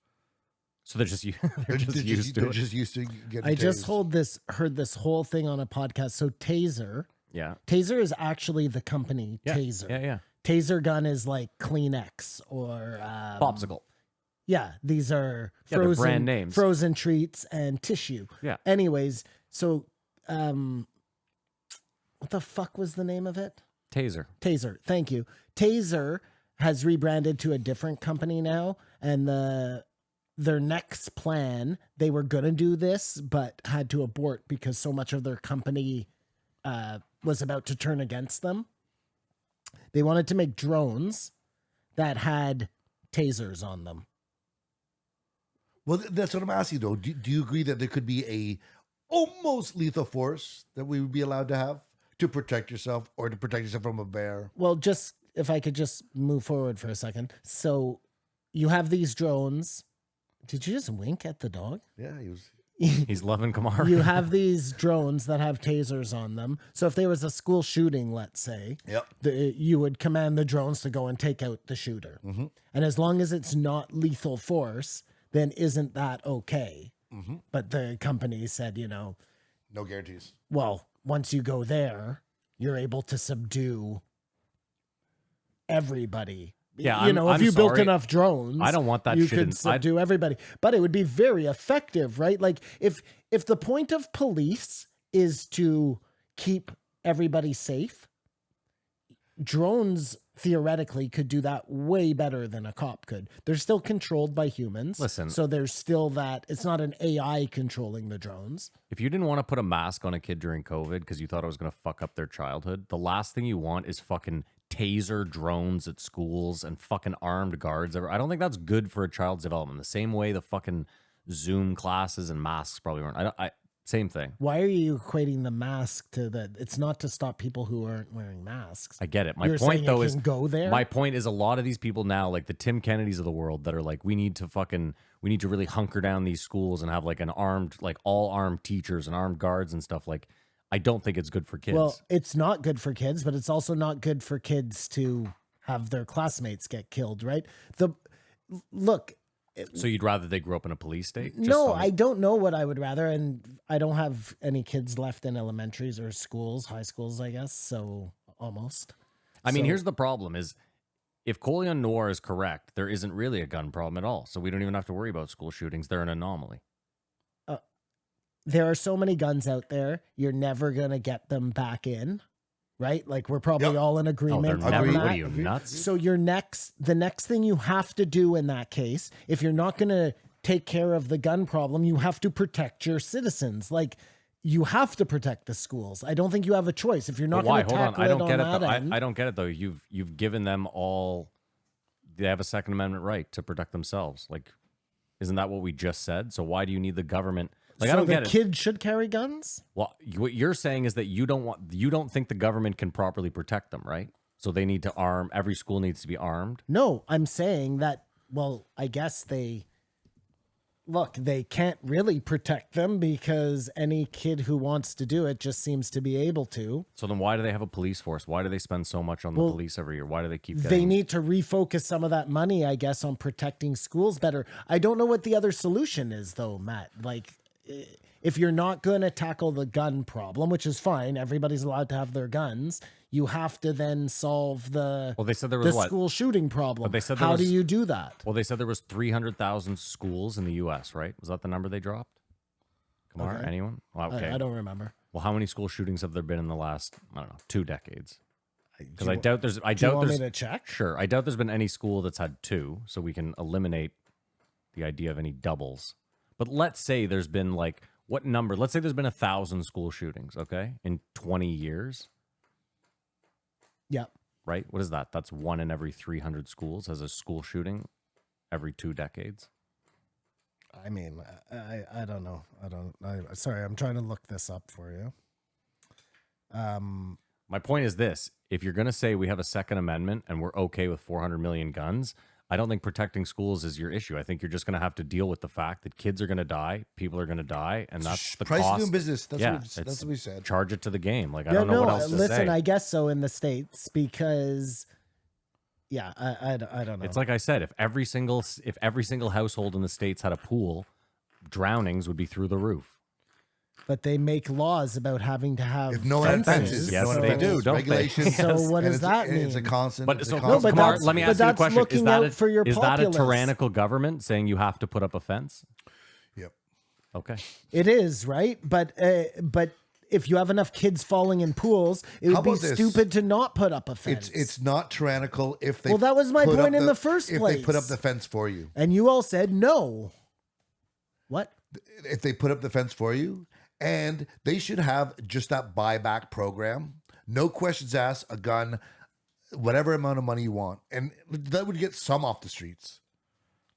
so they're just they're just used to they're it. just used to getting I just tased. heard this whole thing on a podcast. So Taser is actually the company Yeah. Taser. Yeah. Taser gun is like Kleenex or Popsicle. Yeah, these are Yeah, they're frozen brand names. frozen treats and tissue. Yeah. Anyways, so what the fuck was the name of it? Taser. Taser. Thank you. Taser has rebranded to a different company now, and their next plan, they were gonna do this, but had to abort because so much of their company was about to turn against them. They wanted to make drones that had tasers on them. Well, that's what I'm asking though. Do you agree that there could be a almost lethal force that we would be allowed to have to protect yourself or to protect yourself from a bear? Well, just if I could just move forward for a second. So you have these drones. Did you just wink at the dog? Yeah, he was. He's loving Kamar. You have these drones that have tasers on them. So if there was a school shooting, let's say, Yep. you would command the drones to go and take out the shooter. Mhm. And as long as it's not lethal force, then isn't that okay? Mhm. But the company said, No guarantees. well, once you go there, you're able to subdue everybody. Yeah, if I'm you built sorry. enough drones, I don't want that you shit could in- subdue everybody. But it would be very effective, right? Like if the point of police is to keep everybody safe, drones theoretically could do that way better than a cop could. They're still controlled by humans. Listen. So there's still that it's not an AI controlling the drones. If you didn't want to put a mask on a kid during COVID because you thought it was going to fuck up their childhood, the last thing you want is fucking taser drones at schools and fucking armed guards. I don't think that's good for a child's development. The same way the fucking Zoom classes and masks probably weren't. Same thing. Why are you equating the mask to the? It's not to stop people who aren't wearing masks. I get it. My You're point saying though it is can go there? my point is a lot of these people now, like the Tim Kennedys of the world, that are like, we need to really hunker down these schools and have like an armed, like all armed teachers and armed guards and stuff. Like, I don't think it's good for kids. Well, it's not good for kids, but it's also not good for kids to have their classmates get killed, right? Look, so you'd rather they grew up in a police state? Just no, on- I don't know what I would rather, and I don't have any kids left in elementaries or schools, high schools, I guess. So almost. I mean, So- here's the problem: is if Colion Noir is correct, there isn't really a gun problem at all. So we don't even have to worry about school shootings. They're an anomaly. There are so many guns out there, you're never gonna get them back in. right? Like we're probably Yep. all in Oh, agreement. they're on never. that. What are you, nuts? So the next thing you have to do in that case, if you're not going to take care of the gun problem, you have to protect your citizens. Like you have to protect the schools. I don't think you have a choice. If you're But not why? going to Hold on. tackle I don't it get on it that though. end, I don't get it though. You've given them all. They have a Second Amendment right to protect themselves. Like, isn't that what we just said? So why do you need the government? Like, so I don't the get it. kids should carry guns? Well, what you're saying is that you don't think the government can properly protect them, right? So they need to arm. Every school needs to be armed. No, I'm saying that, well, I guess they can't really protect them because any kid who wants to do it just seems to be able to. So then why do they have a police force? Why do they spend so much on the police every year? Why do they keep They getting... need to refocus some of that money, I guess, on protecting schools better. I don't know what the other solution is, though, Matt. Like, if you're not going to tackle the gun problem, which is fine, everybody's allowed to have their guns, you have to then solve the, Well, they said there was what? school shooting problem. But they said there How do was- you do that? Well, they said there was 300,000 schools in the U.S., right? Was that the number they dropped? Kamar, Okay. anyone? Well, okay. I don't remember. Well, how many school shootings have there been in the last, I don't know, 2 decades? Because Do I you- doubt there's... Do you want me to check? Sure. I doubt there's been any school that's had 2, so we can eliminate the idea of any doubles. But let's say there's been like, what number? Let's say there's been 1,000 school shootings, okay, in 20 years, Yeah. right? What is that? That's 1 in every 300 schools has a school shooting every 2 decades. I mean, I don't know. Sorry, I'm trying to look this up for you. My point is this. If you're going to say we have a Second Amendment and we're okay with 400 million guns, I don't think protecting schools is your issue. I think you're just going to have to deal with the fact that kids are going to die, people are going to die, and that's the Price of cost. doing business. That's Yeah, what that's it's- what we said. Charge it to the game. Like, I Yeah, don't know no, what else to listen, say. I guess so in the States because, yeah, I don't know. It's like I said, if every single household in the States had a pool, drownings would be through the roof. But they make laws about having to have If no one fences. fences, Yes, no one they fences, do, don't they? regulations. So what and does that and It's a mean? constant. But it's so, a constant. but Kamar, that's- let me but ask you a that's question. looking out for your is that a populace. tyrannical government saying you have to put up a fence? Yep. Okay. It is, right? But if you have enough kids falling in pools, it How would be about this? stupid to not put up a fence. It's not tyrannical if they. Well, that was my put point up in the first If they put up place. the fence for you, And you all said no. What? if they put up the fence for you, and they should have just that buyback program. No questions asked. A gun, whatever amount of money you want, and that would get some off the streets.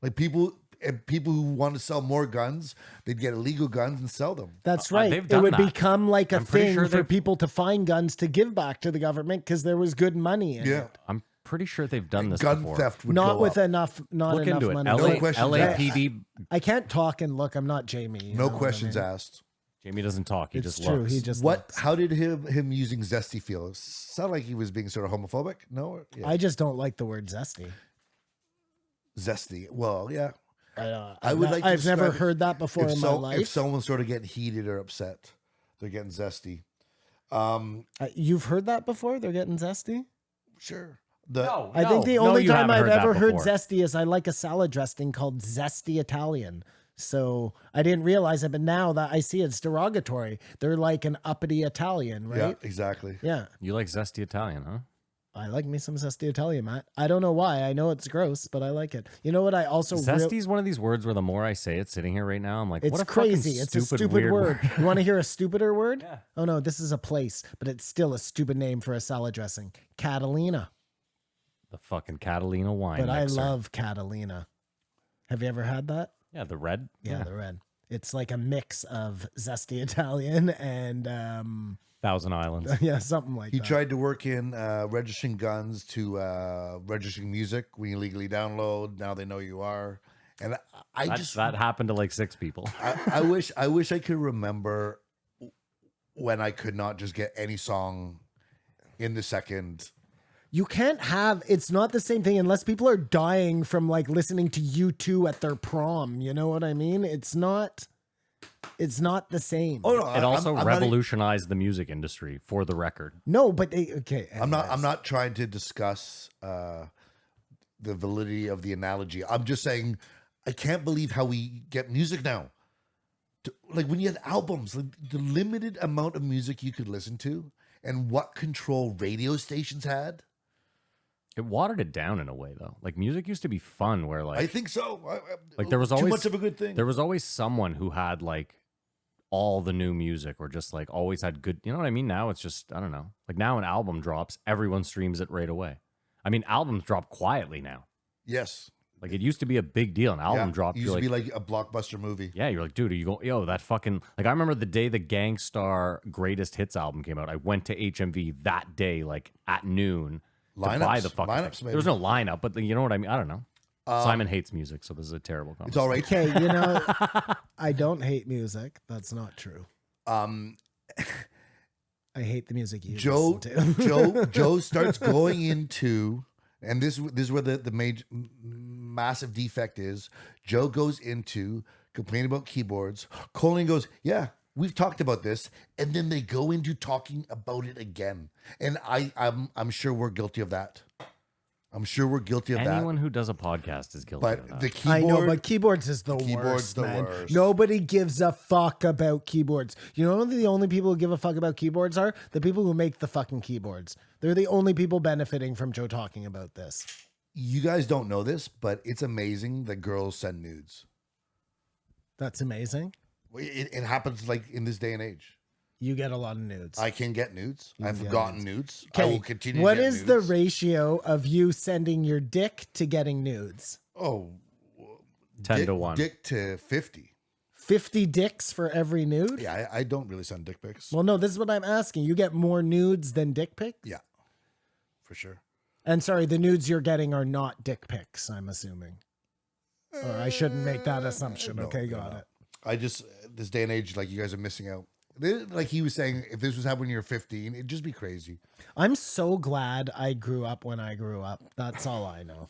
Like people who want to sell more guns, they'd get illegal guns and sell them. That's right. they've It done would that. become like a I'm pretty thing sure for they've- people to find guns to give back to the government because there was good money in Yeah, it. I'm pretty sure they've done this gun before. theft would Not go with up. enough, not Look enough into it. money. LA, No questions LAPD. I can't talk and look. I'm not Jamie. you know No what I questions mean? asked. Jamie doesn't talk. He It's just true. looks. He just What? looks. How did him using zesty feel? Sound like he was being sort of homophobic? No, yeah. I just don't like the word zesty. Zesty. Well, yeah. I would like to I've never describe it heard that before in my life. If someone's sort of getting heated or upset, they're getting zesty. You've heard that before? They're getting zesty? Sure. I think the only you time haven't I've that ever heard before. zesty is I like a salad dressing called Zesty Italian. So I didn't realize it, but now that I see it's derogatory. They're like an uppity Italian, Yeah, right? exactly. Yeah. You like zesty Italian, huh? I like me some Zesty Italian, Matt. I don't know why. I know it's gross, but I like it. You know what I also Zesty is one of these words where the more I say it sitting here right now, I'm like, It's what a fucking crazy. It's a stupid weird word. You want to hear a stupider word? Yeah. Oh no, this is a place, but it's still a stupid name for a salad dressing. Catalina. The fucking Catalina wine But mixer. I love Catalina. Have you ever had that? Yeah, the red. Yeah, the red. It's like a mix of Zesty Italian and Thousand Islands. yeah, something like He that. tried to work in registering guns to registering music when you legally download. Now they know you are. And I That, just that happened to like 6 people. I wish I could remember when I could not just get any song in the second. You can't have it's not the same thing unless people are dying from like listening to U2 at their prom. You know what I mean? It's not the same. Oh no! It also I'm not e- revolutionized the music industry, for the record. No, but okay. I'm not anyways. not trying to discuss the validity of the analogy. I'm just saying I can't believe how we get music now. Like when you had albums, like the limited amount of music you could listen to, and what control radio stations had. It watered it down in a way, though. Like, music used to be fun, where like I think so. like there was too always much of a good thing. there was always someone who had like all the new music, or just like always had good. You know what I mean? Now it's just, I don't know. Like, now an album drops, everyone streams it right away. I mean, albums drop quietly now. Yes. Like, it used to be a big deal. An album dropped. It used to be like a blockbuster movie. Yeah, you're like, dude, are you going? Yo, that fucking, like, I remember the day the Gangstar Greatest Hits album came out. I went to HMV that day, like at noon, to buy the fucking Lineups, thing. maybe. There was no lineup, but you know what I mean. I don't know. Simon hates music, so this is a terrible conversation. It's all right. Okay, you know, I don't hate music. That's not true. Um, I hate the music you Joe, listen to. Joe starts going into, and this is where the major massive defect is. Joe goes into complaining about keyboards. Colion goes, yeah, we've talked about this, and then they go into talking about it again. And I'm sure we're guilty of that. I'm sure we're guilty of Anyone that. who does a podcast is guilty But of that. the keyboard, I know, but keyboards is the keyboard's worst, the man. worst. Nobody gives a fuck about keyboards. You know who the only people who give a fuck about keyboards are? The people who make the fucking keyboards. They're the only people benefiting from Joe talking about this. you guys don't know this, but it's amazing that girls send nudes. That's amazing. It happens like in this day and age. You get a lot of nudes. I can get nudes. I've get gotten nudes. I will continue what to get is the nudes. ratio of you sending your dick to getting nudes? Oh, 10 to 1. Dick to 50. 50 dicks for every nude? Yeah, I don't really send dick pics. Well, no, this is what I'm asking. You get more nudes than dick pics? Yeah, for sure. And sorry, the nudes you're getting are not dick pics, I'm assuming. Or I shouldn't make that assumption. No, Okay, no, got no. it. I just, this day and age, like you guys are missing out. Like he was saying, if this was happening when you're 15, it'd just be crazy. I'm so glad I grew up when I grew up. That's all I know.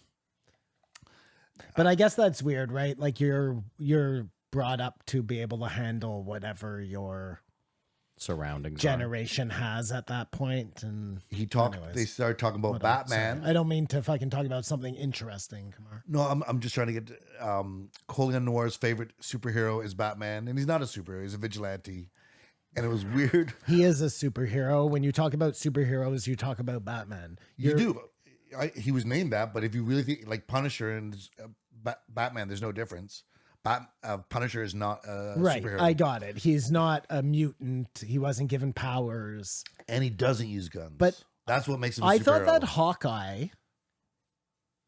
But I guess that's weird, right? Like you're brought up to be able to handle whatever your Surroundings. generation has at that point. And He talked. anyways, They started talking about whatever. Batman. Sorry. I don't mean to fucking talk about something interesting, Kamar. No, I'm just trying to get Colion Noir's favorite superhero is Batman, and he's not a superhero; he's a vigilante. And it was weird. He is a superhero. When you talk about superheroes, you talk about Batman. You do. He was named that, but if you really think like Punisher and Batman, there's no difference. Punisher is not a Right, superhero, I got it. He's not a mutant. He wasn't given powers. and he doesn't use guns. But that's what makes him. A I superhero. thought that Hawkeye,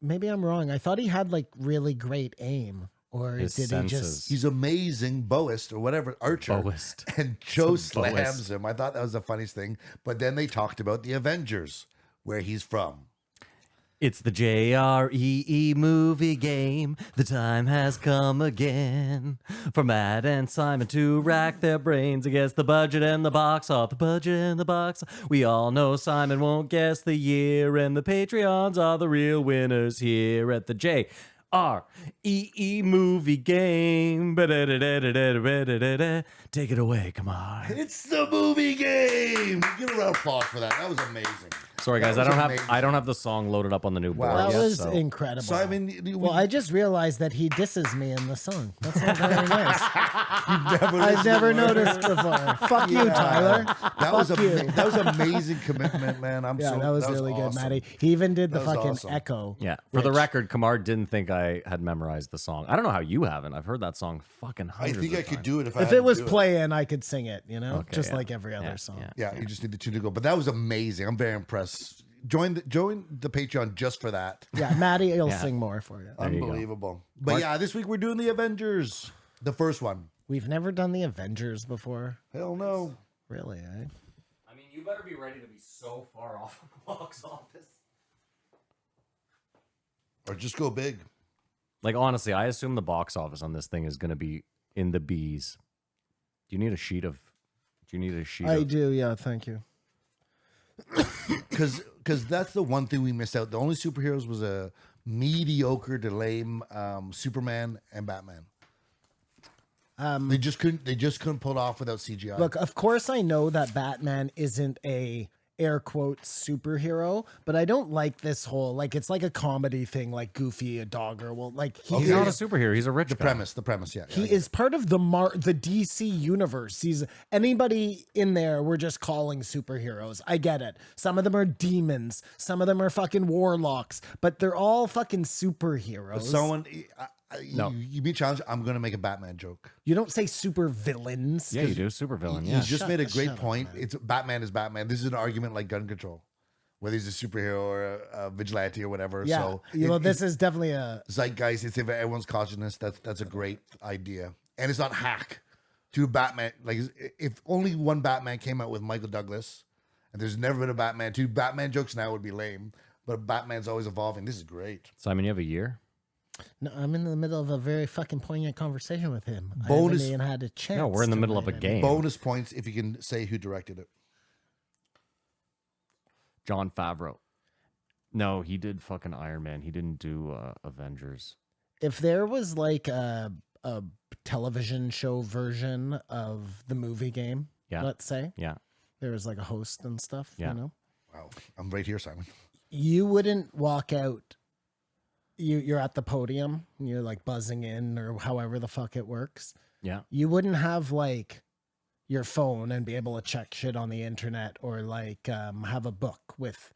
maybe I'm wrong. I thought he had like really great aim. Or His did senses. he just... he's amazing boist or whatever archer. Boist. And Joe It's a boist. slams him. I thought that was the funniest thing. But then they talked about the Avengers, where he's from. It's the JREE movie game. The time has come again for Matt and Simon to rack their brains against the budget and the box off. The budget and the box. We all know Simon won't guess the year, and the Patreons are the real winners here at the JREE movie game. Take it away, come on. It's the movie game. Give a round of applause for that. That was amazing. Sorry guys, That I was don't amazing. have the song loaded up on the new board Wow. That yet. was so. incredible. Simon, Well, I just realized that he disses me in the song. That's not very nice. never I've never noticed before. Fuck you, Tyler. That was Fuck you. that was amazing commitment, man. Yeah, that was really good, awesome. Matty. He even did the That was fucking awesome. echo. Yeah. For the Rich. record, Kamar didn't think I had memorized the song. I don't know how you haven't. I've heard that song fucking I hundreds think of I could times. do it if I If had it to was do playing, I could sing it, you know? Okay, Just yeah. like every other Yeah, song. yeah. Yeah, you just need the two to go. But that was amazing. I'm very impressed. Join the Patreon just for that. Yeah, Maddie will Yeah. sing more for you. There you go. Unbelievable. But yeah, this week we're doing the Avengers. The first one. We've never done the Avengers before. Hell no. Really, eh? I mean, you better be ready to be so far off the box office. Or just go big. Like, honestly, I assume the box office on this thing is going to be in the B's. Do you need a sheet of... I do, yeah, thank you. Because that's the one thing we missed out. The only superheroes was a mediocre to lame Superman and Batman. They just couldn't pull it off without CGI. Look, of course I know that Batman isn't a air quotes superhero, but I don't like this whole like it's like a comedy thing, like Goofy, a dogger. Well, like He's not a superhero. He's a rich The guy. premise, yeah. he is part of the DC universe. He's anybody in there we're just calling superheroes. I get it. Some of them are demons, some of them are fucking warlocks, but they're all fucking superheroes. Someone, No. you be challenged. I'm going to make a Batman joke. You don't say super villains. Yeah, you do. Supervillain. You Yeah. just made a great shut up, point. man. It's Batman is Batman. This is an argument like gun control, whether he's a superhero or a vigilante or whatever. Yeah, So this is definitely a zeitgeist. It's if everyone's consciousness. That's a great idea, and it's not hack. To Batman, like if only one Batman came out with Michael Douglas, and there's never been a Batman. Two Batman jokes now would be lame, but Batman's always evolving. This is great. Simon, you have a year? No, I'm in the middle of a very fucking poignant conversation with him. Bonus- I haven't even had a chance. No, we're in the to middle of a write it. game. Bonus points if you can say who directed it. Jon Favreau. No, he did fucking Iron Man. He didn't do Avengers. If there was like a television show version of the movie game, Yeah. let's say Yeah. there was like a host and stuff, Yeah. you know, Wow, I'm right here, Simon. you wouldn't walk out. You're at the podium and you're like buzzing in or however the fuck it works. Yeah. You wouldn't have like your phone and be able to check shit on the internet or like have a book with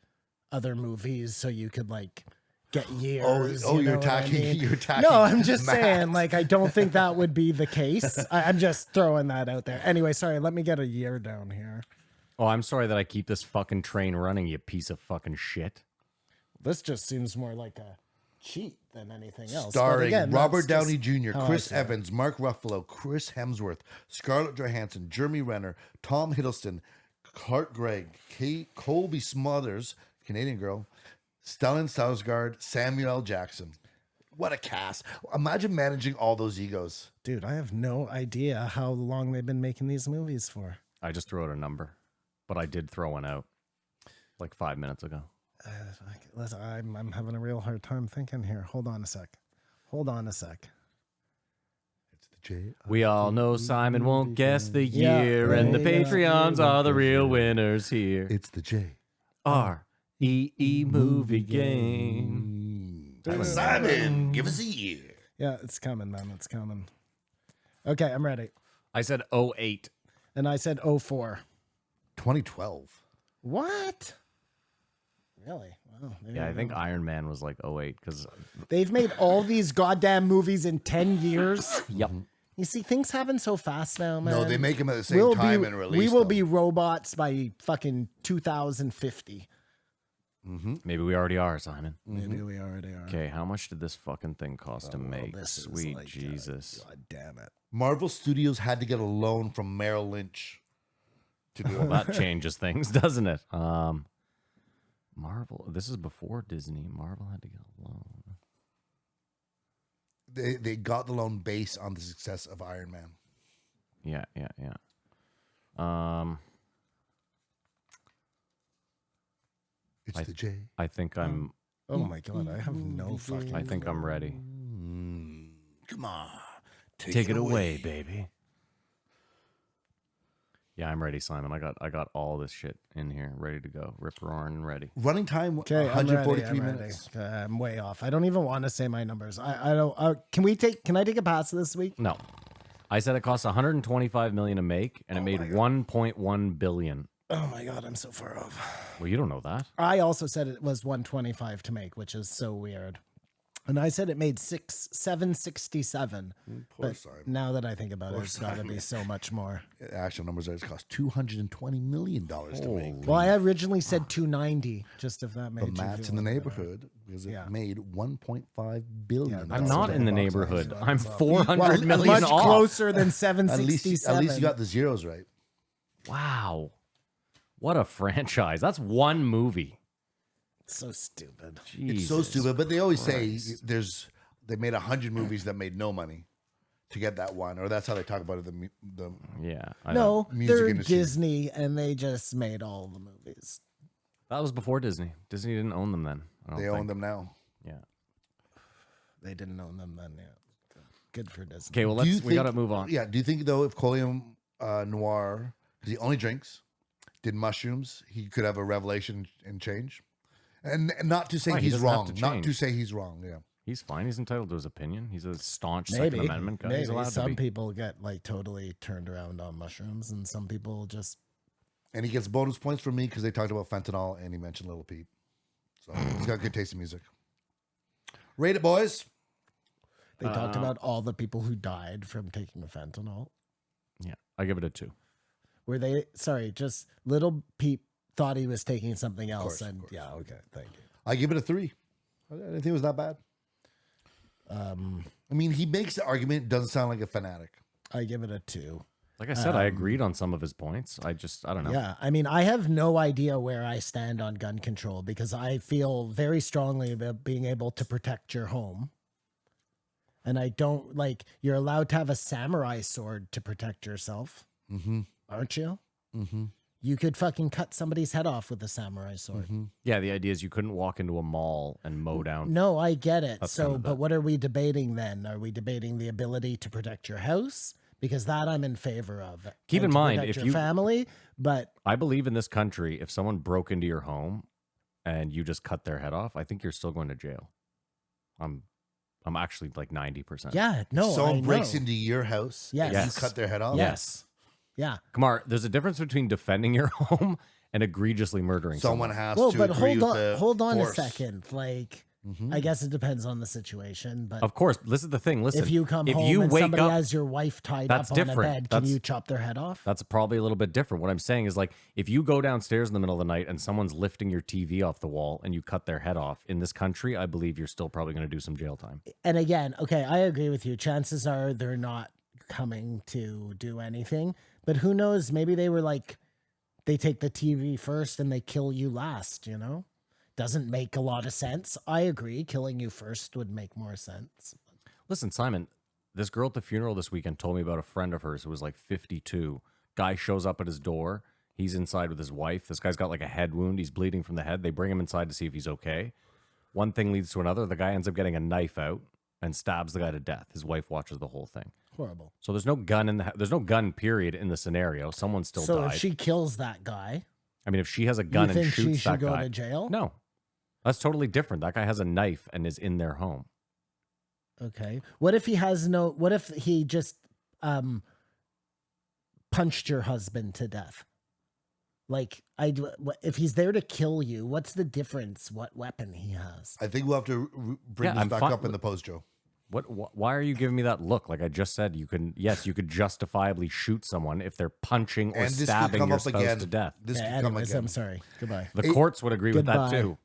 other movies so you could like get years. Oh, you know you're what I attacking. mean? You're attacking. No, I'm just Matt. saying, like, I don't think that would be the case. I'm just throwing that out there. Anyway, sorry, let me get a year down here. Oh, I'm sorry that I keep this fucking train running, you piece of fucking shit. This just seems more like a cheat than anything else. But Starring again, Robert that's Downey just Jr., how I Chris see it. Evans, Mark Ruffalo, Chris Hemsworth, Scarlett Johansson, Jeremy Renner, Tom Hiddleston, Clark Gregg, Colby Smulders, Canadian girl, Stellan Skarsgård, Samuel L. Jackson. What a cast. Imagine managing all those egos. Dude, I have no idea how long they've been making these movies for. I just threw out a number, but I did throw one out like 5 minutes ago. Listen, I'm having a real hard time thinking here. Hold on a sec. It's the J. We all know Simon won't guess the Yeah, year, and the yeah. Patreons are the real winners here. It's the J. R-E-E movie game. Simon, give us a year. Yeah, it's coming, man. It's coming. Okay, I'm ready. I said 08. And I said 04. 2012. What? Really? Wow. there Yeah, you I think go. Iron Man was like 08 because, They've made all these goddamn movies in 10 years. yep. You see, things happen so fast now, man. No, they make them at the same time and release We will them. be robots by fucking 2050. Maybe we already are, Simon. Maybe we already are. Okay, how much did this fucking thing cost to make? This is Sweet like, Jesus. God damn it. Marvel Studios had to get a loan from Merrill Lynch to do it. That changes things, doesn't it? Marvel, this is before Disney. Marvel had to get a loan. They got the loan based on the success of Iron Man. Yeah. It's the J. I think I'm Oh my God, I have no fucking. I think I'm ready. Come on. Take it away, baby. Yeah, I'm ready, Simon. I got all this shit in here, ready to go. Rip roaring and ready. Running time, Okay, I'm 143 ready. minutes. Okay, I'm way off. I don't even want to say my numbers. I don't. Can I take a pass this week? No. I said it cost 125 million to make and it made 1.1 billion. Oh my God, I'm so far off. Well, you don't know that. I also said it was 125 to make, which is so weird. And I said it made 767. Poor But Simon. now that I think about it, it's got to be so much more. Actual numbers are it cost $220 million to make. Well, I originally said 290, just if that made But you Matt's feel in the any better. neighborhood because it Yeah. made 1.5 billion. Yeah, I'm That's not a in the big box neighborhood. office. I'm Well, 400 million Much off. closer than at 767. least you got the zeros right. Wow. What a franchise. That's one movie. So stupid. It's so Jesus stupid, but they always Christ. say they made 100 movies that made no money to get that one, or that's how they talk about it. The Yeah. I know. No, Music they're industry. Disney, and they just made all the movies. That was before Disney. Disney didn't own them then. they own them now. Yeah. They didn't own them then yet. Good for Disney. Okay, well, Do you we got to think- move on. Yeah. Do you think though, if Colion Noir, because he only drinks, did mushrooms, he could have a revelation and change. And not to say Why? He he's doesn't have wrong. to Not to change. say he's wrong. Yeah. He's fine. He's entitled to his opinion. He's a staunch Maybe, Second Amendment guy. He's maybe allowed to some be. people get like totally turned around on mushrooms, and some people just And he gets bonus points from me because they talked about fentanyl and he mentioned Little Peep. So he's got good taste in music. Rate it, boys. they talked about all the people who died from taking the fentanyl. Yeah, I give it a 2. Were they sorry? Just Little Peep thought he was taking something else, course, of and course. yeah, okay, thank you. I give it a 3. I didn't think it was that bad. I mean, he makes the argument. Doesn't sound like a fanatic. I give it a 2. Like I said, I agreed on some of his points. I don't know. Yeah, I mean, I have no idea where I stand on gun control because I feel very strongly about being able to protect your home. And I don't like you're allowed to have a samurai sword to protect yourself, aren't you? Mm-hmm. You could fucking cut somebody's head off with a samurai sword. Yeah, the idea is you couldn't walk into a mall and mow down. No, I get it. That's So, kind of but the- what are we debating then? Are we debating the ability to protect your house? Because that I'm in favor of. Keep And in to mind, protect if your you- family, but I believe in this country, if someone broke into your home and you just cut their head off, I think you're still going to jail. I'm actually like 90%. yeah, no, Someone I breaks know. into your house. Yes. And Yes. you cut their head off. Yes. Yeah. Kamar, there's a difference between defending your home and egregiously murdering Someone someone. has Well, to but agree with the hold on force. a second. Like, I guess it depends on the situation, but Of course, this is the thing. Listen, if you come if home you and wake somebody up, has your wife tied that's up on a different. bed, can That's- you chop their head off? that's probably a little bit different. What I'm saying is like if you go downstairs in the middle of the night and someone's lifting your TV off the wall and you cut their head off, in this country, I believe you're still probably going to do some jail time. And again, okay, I agree with you. Chances are they're not coming to do anything, but who knows? Maybe they were like, they take the TV first and they kill you last, you know? Doesn't make a lot of sense. I agree. Killing you first would make more sense. Listen, Simon, this girl at the funeral this weekend told me about a friend of hers who was like 52. Guy shows up at his door. He's inside with his wife. This guy's got like a head wound. He's bleeding from the head. They bring him inside to see if he's okay. One thing leads to another. The guy ends up getting a knife out and stabs the guy to death. His wife watches the whole thing. Horrible. So there's no gun in the there's no gun period in the scenario. Someone still So died. if she kills that guy, I mean, if she has a gun you and think she shoots should that go guy, to jail? no, that's totally different. That guy has a knife and is in their home. Okay. What if he has no? What if he just punched your husband to death? Like if he's there to kill you, what's the difference? What weapon he has? I think we'll have to bring Yeah, this I'm back fine up in the post, Joe. Why are you giving me that look? Like I just said, you could justifiably shoot someone if they're punching or And this could stabbing come your up spouse again. to death. This Yeah, could come anyways, again. I'm sorry. Goodbye. The courts would agree with that Goodbye. too.